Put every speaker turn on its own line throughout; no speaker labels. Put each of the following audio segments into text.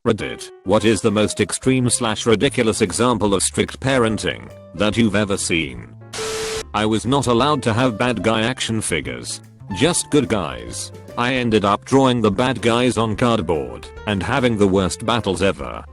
Reddit, what is the most extreme / ridiculous example of strict parenting that you've ever seen? I was not allowed to have bad guy action figures. Just good guys. I ended up drawing the bad guys on cardboard and having the worst battles ever.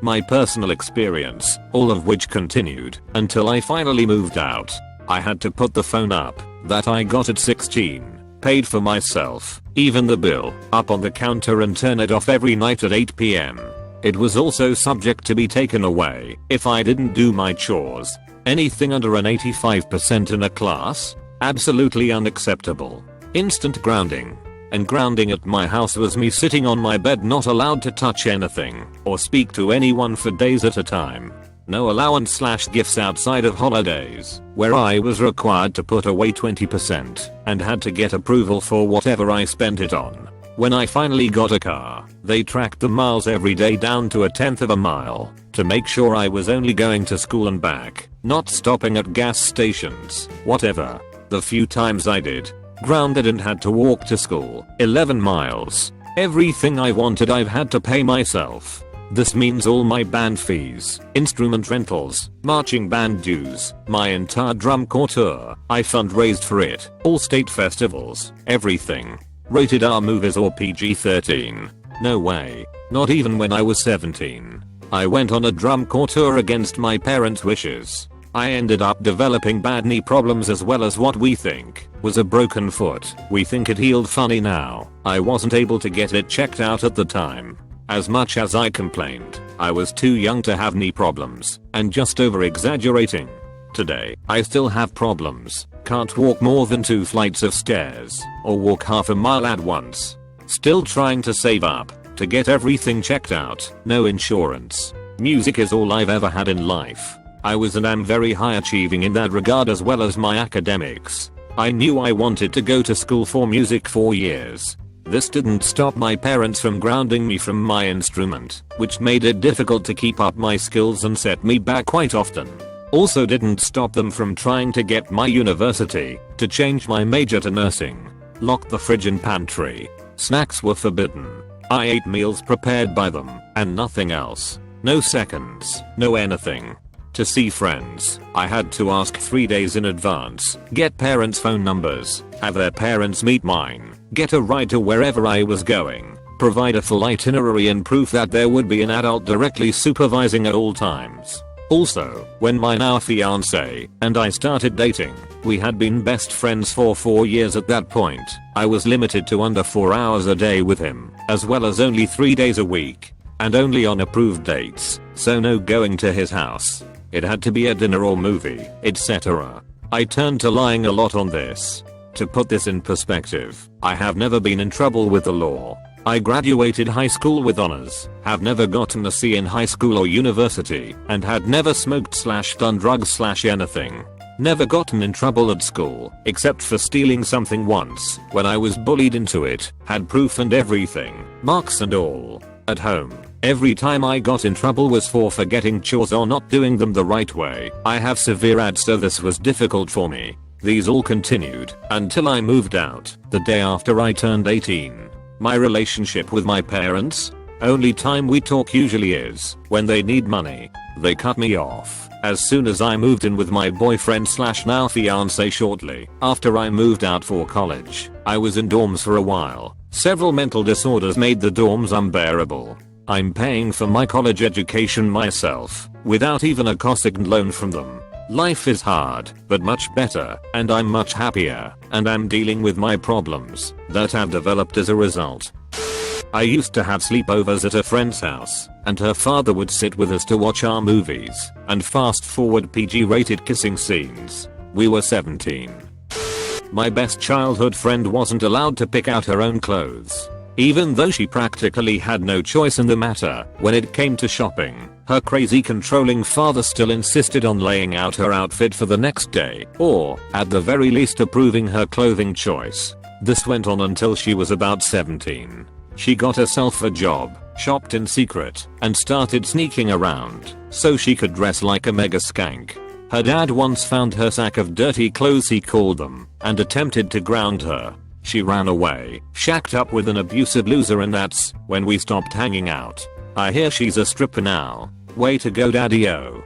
My personal experience, all of which continued until I finally moved out. I had to put the phone up that I got at 16. Paid for myself, even the bill, up on the counter and turn it off every night at 8 PM. It was also subject to be taken away if I didn't do my chores. Anything under an 85% in a class? Absolutely unacceptable. Instant grounding. And grounding at my house was me sitting on my bed not allowed to touch anything or speak to anyone for days at a time. No allowance / gifts outside of holidays, where I was required to put away 20% and had to get approval for whatever I spent it on. When I finally got a car, they tracked the miles every day down to 1/10 of a mile to make sure I was only going to school and back, not stopping at gas stations, whatever. The few times I did, grounded and had to walk to school, 11 miles. Everything I wanted I've had to pay myself. This means all my band fees, instrument rentals, marching band dues, my entire drum corps tour, I fundraised for it, all state festivals, everything. Rated R movies or PG-13. No way. Not even when I was 17. I went on a drum corps tour against my parents' wishes. I ended up developing bad knee problems as well as what we think was a broken foot. We think it healed funny now. I wasn't able to get it checked out at the time. As much as I complained, I was too young to have knee problems and just over exaggerating. Today, I still have problems. Can't walk more than 2 flights of stairs or walk half a mile at once. Still trying to save up to get everything checked out. No insurance. Music is all I've ever had in life. I was and am very high achieving in that regard as well as my academics. I knew I wanted to go to school for music for years. This didn't stop my parents from grounding me from my instrument, which made it difficult to keep up my skills and set me back quite often. Also didn't stop them from trying to get my university to change my major to nursing. Locked the fridge and pantry. Snacks were forbidden. I ate meals prepared by them and nothing else. No seconds, no anything. To see friends, I had to ask 3 days in advance, get parents' phone numbers, have their parents meet mine, get a ride to wherever I was going, provide a full itinerary and proof that there would be an adult directly supervising at all times. Also, when my now fiancé and I started dating, we had been best friends for 4 years at that point. I was limited to under 4 hours a day with him, as well as only 3 days a week, and only on approved dates, so no going to his house. It had to be a dinner or movie, etc. I turned to lying a lot on this. To put this in perspective, I have never been in trouble with the law. I graduated high school with honors, have never gotten a C in high school or university, and had never smoked / done drugs / anything. Never gotten in trouble at school, except for stealing something once, when I was bullied into it, had proof and everything, marks and all. At home, every time I got in trouble was for forgetting chores or not doing them the right way. I have severe ADD, so this was difficult for me. These all continued until I moved out, the day after I turned 18. My relationship with my parents? Only time we talk usually is when they need money. They cut me off as soon as I moved in with my boyfriend / now fiancé shortly after I moved out for college. I was in dorms for a while. Several mental disorders made the dorms unbearable. I'm paying for my college education myself, without even a cosig loan from them. Life is hard, but much better, and I'm much happier, and I'm dealing with my problems that have developed as a result. I used to have sleepovers at a friend's house, and her father would sit with us to watch our movies, and fast forward PG-rated kissing scenes. We were 17. My best childhood friend wasn't allowed to pick out her own clothes. Even though she practically had no choice in the matter when it came to shopping, her crazy controlling father still insisted on laying out her outfit for the next day, or, at the very least, approving her clothing choice. This went on until she was about 17. She got herself a job, shopped in secret, and started sneaking around so she could dress like a mega skank. Her dad once found her sack of dirty clothes, he called them, and attempted to ground her. She ran away, shacked up with an abusive loser, and that's when we stopped hanging out. I hear she's a stripper now. Way to go, daddy-o.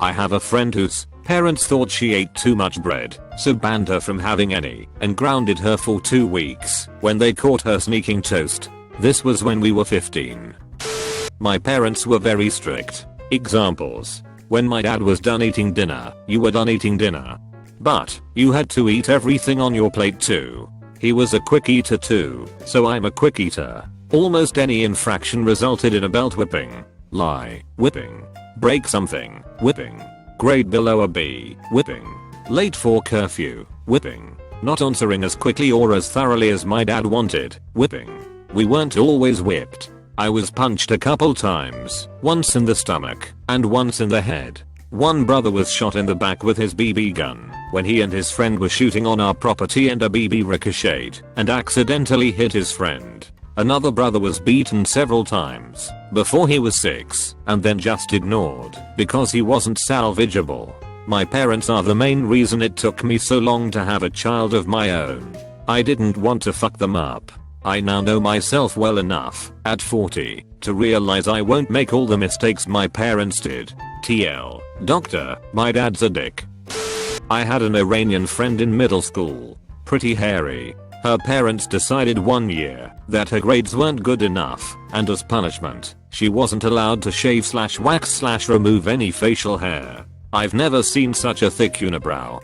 I have a friend whose parents thought she ate too much bread, so banned her from having any and grounded her for 2 weeks when they caught her sneaking toast. This was when we were 15. My parents were very strict. Examples. When my dad was done eating dinner, you were done eating dinner. But you had to eat everything on your plate too. He was a quick eater too, so I'm a quick eater. Almost any infraction resulted in a belt whipping. Lie, whipping. Break something, whipping. Grade below a B, whipping. Late for curfew, whipping. Not answering as quickly or as thoroughly as my dad wanted, whipping. We weren't always whipped. I was punched a couple times, once in the stomach, and once in the head. One brother was shot in the back with his BB gun when he and his friend were shooting on our property and a BB ricocheted and accidentally hit his friend. Another brother was beaten several times before he was 6 and then just ignored because he wasn't salvageable. My parents are the main reason it took me so long to have a child of my own. I didn't want to fuck them up. I now know myself well enough, at 40, to realize I won't make all the mistakes my parents did. TL. Doctor, my dad's a dick. I had an Iranian friend in middle school. Pretty hairy. Her parents decided one year that her grades weren't good enough, and as punishment, she wasn't allowed to shave / wax / remove any facial hair. I've never seen such a thick unibrow.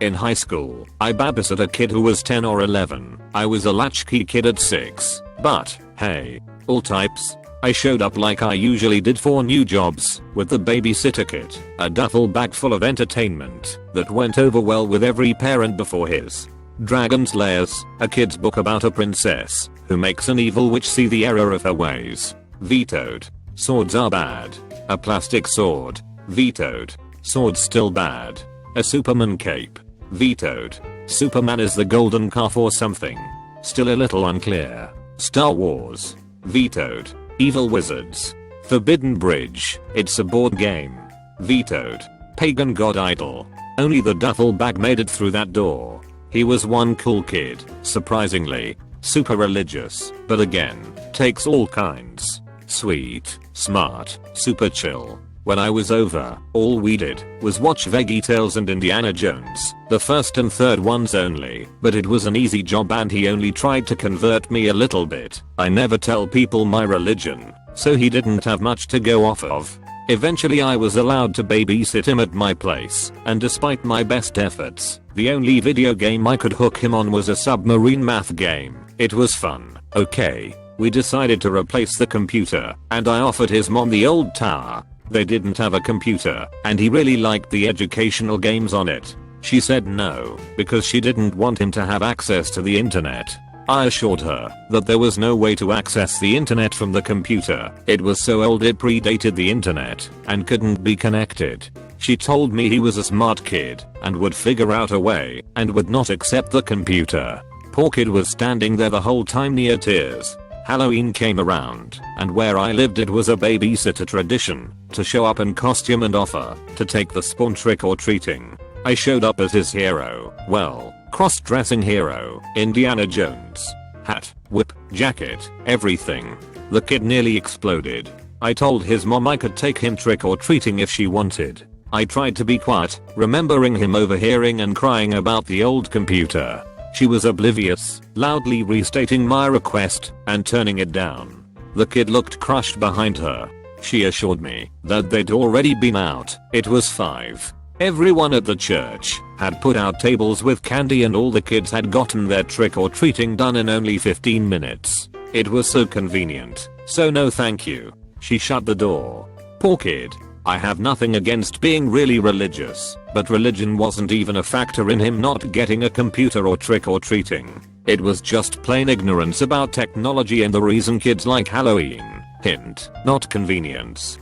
In high school, I babysat a kid who was 10 or 11. I was a latchkey kid at 6, but, hey, all types. I showed up like I usually did for new jobs, with the babysitter kit, a duffel bag full of entertainment that went over well with every parent before his. Dragon Slayers, a kid's book about a princess who makes an evil witch see the error of her ways. Vetoed. Swords are bad. A plastic sword. Vetoed. Swords still bad. A Superman cape. Vetoed. Superman is the golden calf or something. Still a little unclear. Star Wars. Vetoed. Evil wizards. Forbidden Bridge. It's a board game. Vetoed. Pagan god idol. Only the duffel bag made it through that door. He was one cool kid, surprisingly. Super religious, but again, takes all kinds. Sweet, smart, super chill. When I was over, all we did was watch VeggieTales and Indiana Jones, the first and third ones only, but it was an easy job and he only tried to convert me a little bit. I never tell people my religion, so he didn't have much to go off of. Eventually I was allowed to babysit him at my place, and despite my best efforts, the only video game I could hook him on was a submarine math game. It was fun, okay. We decided to replace the computer, and I offered his mom the old tower. They didn't have a computer, and he really liked the educational games on it. She said no, because she didn't want him to have access to the internet. I assured her that there was no way to access the internet from the computer. It was so old it predated the internet and couldn't be connected. She told me he was a smart kid and would figure out a way and would not accept the computer. Poor kid was standing there the whole time near tears. Halloween came around, and where I lived it was a babysitter tradition to show up in costume and offer to take the spawn trick or treating. I showed up as his hero, well, cross-dressing hero, Indiana Jones. Hat, whip, jacket, everything. The kid nearly exploded. I told his mom I could take him trick-or-treating if she wanted. I tried to be quiet, remembering him overhearing and crying about the old computer. She was oblivious, loudly restating my request and turning it down. The kid looked crushed behind her. She assured me that they'd already been out. It was 5. Everyone at the church had put out tables with candy and all the kids had gotten their trick-or-treating done in only 15 minutes. It was so convenient. So no thank you. She shut the door. Poor kid. I have nothing against being really religious, but religion wasn't even a factor in him not getting a computer or trick-or-treating. It was just plain ignorance about technology and the reason kids like Halloween. Hint, not convenience.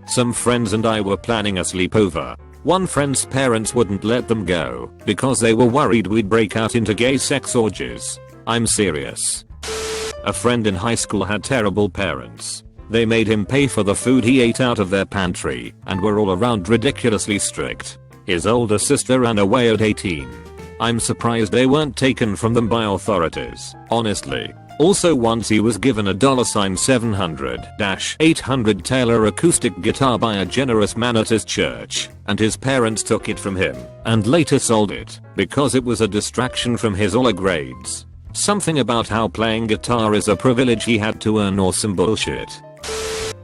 Some friends and I were planning a sleepover. One friend's parents wouldn't let them go because they were worried we'd break out into gay sex orgies. I'm serious. A friend in high school had terrible parents. They made him pay for the food he ate out of their pantry and were all around ridiculously strict. His older sister ran away at 18. I'm surprised they weren't taken from them by authorities, honestly. Also once he was given a $700-800 Taylor acoustic guitar by a generous man at his church, and his parents took it from him and later sold it because it was a distraction from his all grades. Something about how playing guitar is a privilege he had to earn or some bullshit.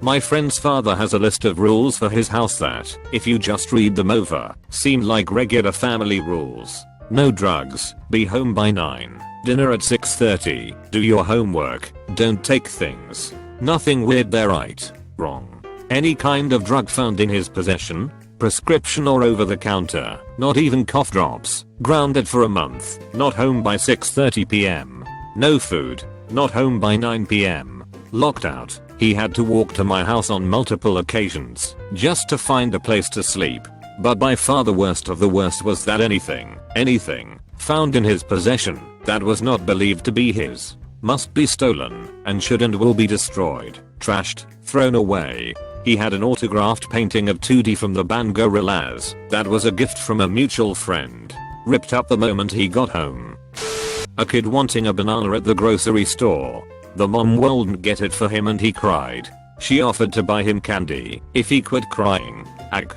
My friend's father has a list of rules for his house that, if you just read them over, seem like regular family rules. No drugs, be home by 9, dinner at 6:30, do your homework, don't take things. Nothing weird there, right? Wrong. Any kind of drug found in his possession, prescription or over the counter, not even cough drops, grounded for a month, not home by 6:30 p.m. No food, not home by 9 p.m. Locked out. He had to walk to my house on multiple occasions just to find a place to sleep. But by far the worst of the worst was that anything found in his possession that was not believed to be his must be stolen and should and will be destroyed, trashed, thrown away. He had an autographed painting of 2D from the band Gorillaz that was a gift from a mutual friend. Ripped up the moment he got home. A kid wanting a banana at the grocery store. The mom wouldn't get it for him and he cried. She offered to buy him candy if he quit crying. Ag.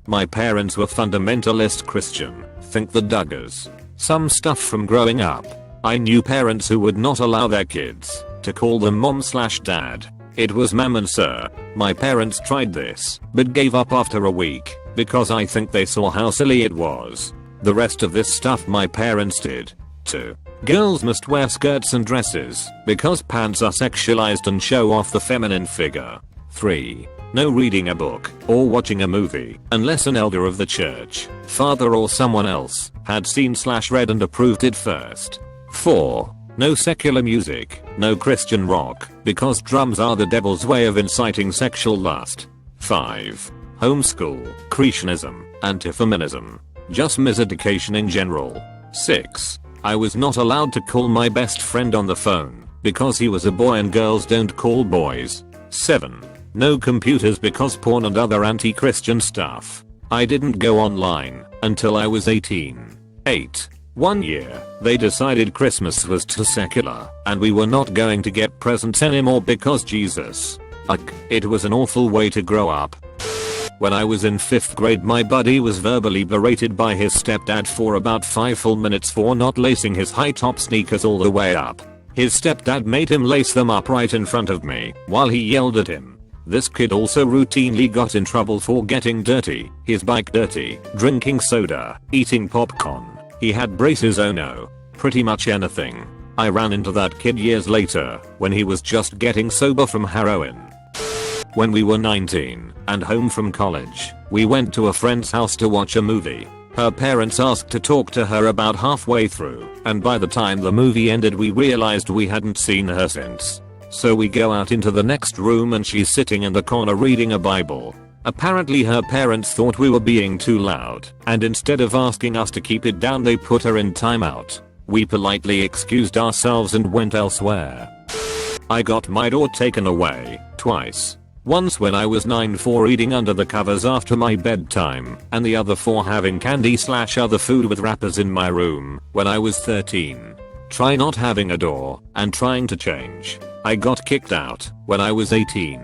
My parents were fundamentalist Christian. Think the Duggars. Some stuff from growing up. I knew parents who would not allow their kids to call them mom/dad. It was ma'am and sir. My parents tried this, but gave up after a week because I think they saw how silly it was. The rest of this stuff my parents did too. Girls must wear skirts and dresses because pants are sexualized and show off the feminine figure. 3. No reading a book or watching a movie unless an elder of the church, father or someone else had seen/read and approved it first. 4. No secular music, no Christian rock because drums are the devil's way of inciting sexual lust. 5. Homeschool, creationism, anti-feminism, just miseducation in general. 6. I was not allowed to call my best friend on the phone because he was a boy and girls don't call boys. 7. No computers because porn and other anti-Christian stuff. I didn't go online until I was 18. 8. One year, they decided Christmas was too secular and we were not going to get presents anymore because Jesus. Ugh, it was an awful way to grow up. When I was in 5th grade my buddy was verbally berated by his stepdad for about 5 full minutes for not lacing his high top sneakers all the way up. His stepdad made him lace them up right in front of me while he yelled at him. This kid also routinely got in trouble for getting dirty, his bike dirty, drinking soda, eating popcorn. He had braces, oh no, pretty much anything. I ran into that kid years later when he was just getting sober from heroin. When we were 19 and home from college, we went to a friend's house to watch a movie. Her parents asked to talk to her about halfway through, and by the time the movie ended we realized we hadn't seen her since. So we go out into the next room and she's sitting in the corner reading a Bible. Apparently her parents thought we were being too loud, and instead of asking us to keep it down they put her in timeout. We politely excused ourselves and went elsewhere. I got my door taken away, twice. Once when I was 9 for eating under the covers after my bedtime, and the other for having candy/other food with wrappers in my room when I was 13. Try not having a door and trying to change. I got kicked out when I was 18.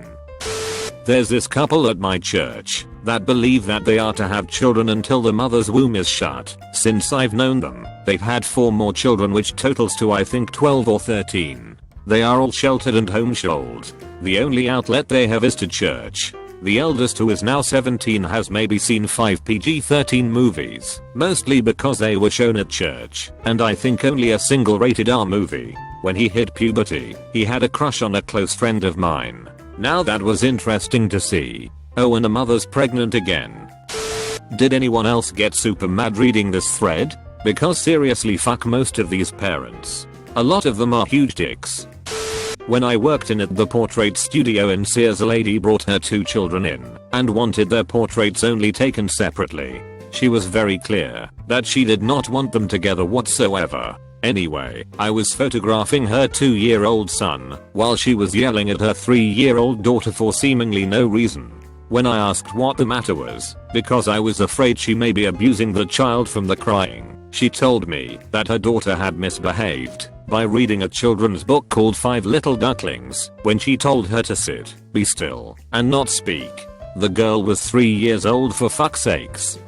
There's this couple at my church that believe that they are to have children until the mother's womb is shut. Since I've known them, they've had 4 more children which totals to I think 12 or 13. They are all sheltered and homeschooled. The only outlet they have is to church. The eldest, who is now 17, has maybe seen 5 PG-13 movies, mostly because they were shown at church, and I think only a single rated R movie. When he hit puberty, he had a crush on a close friend of mine. Now that was interesting to see. Oh, and the mother's pregnant again. Did anyone else get super mad reading this thread? Because seriously, fuck most of these parents. A lot of them are huge dicks. When I worked in at the portrait studio in Sears, a lady brought her 2 children in and wanted their portraits only taken separately. She was very clear that she did not want them together whatsoever. Anyway, I was photographing her 2-year-old son while she was yelling at her 3-year-old daughter for seemingly no reason. When I asked what the matter was, because I was afraid she may be abusing the child from the crying, she told me that her daughter had misbehaved by reading a children's book called Five Little Ducklings when she told her to sit, be still, and not speak. The girl was 3 years old, for fuck's sakes.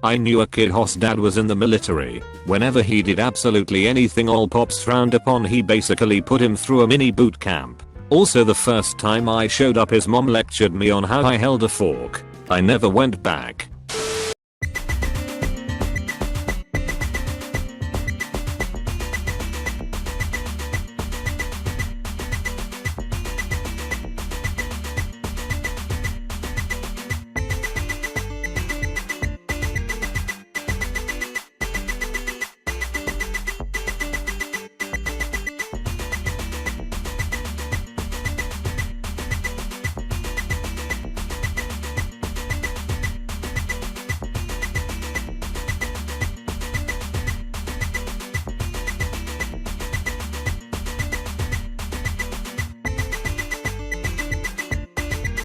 I knew a kid whose dad was in the military. Whenever he did absolutely anything all pops frowned upon, he basically put him through a mini boot camp. Also, the first time I showed up, his mom lectured me on how I held a fork. I never went back.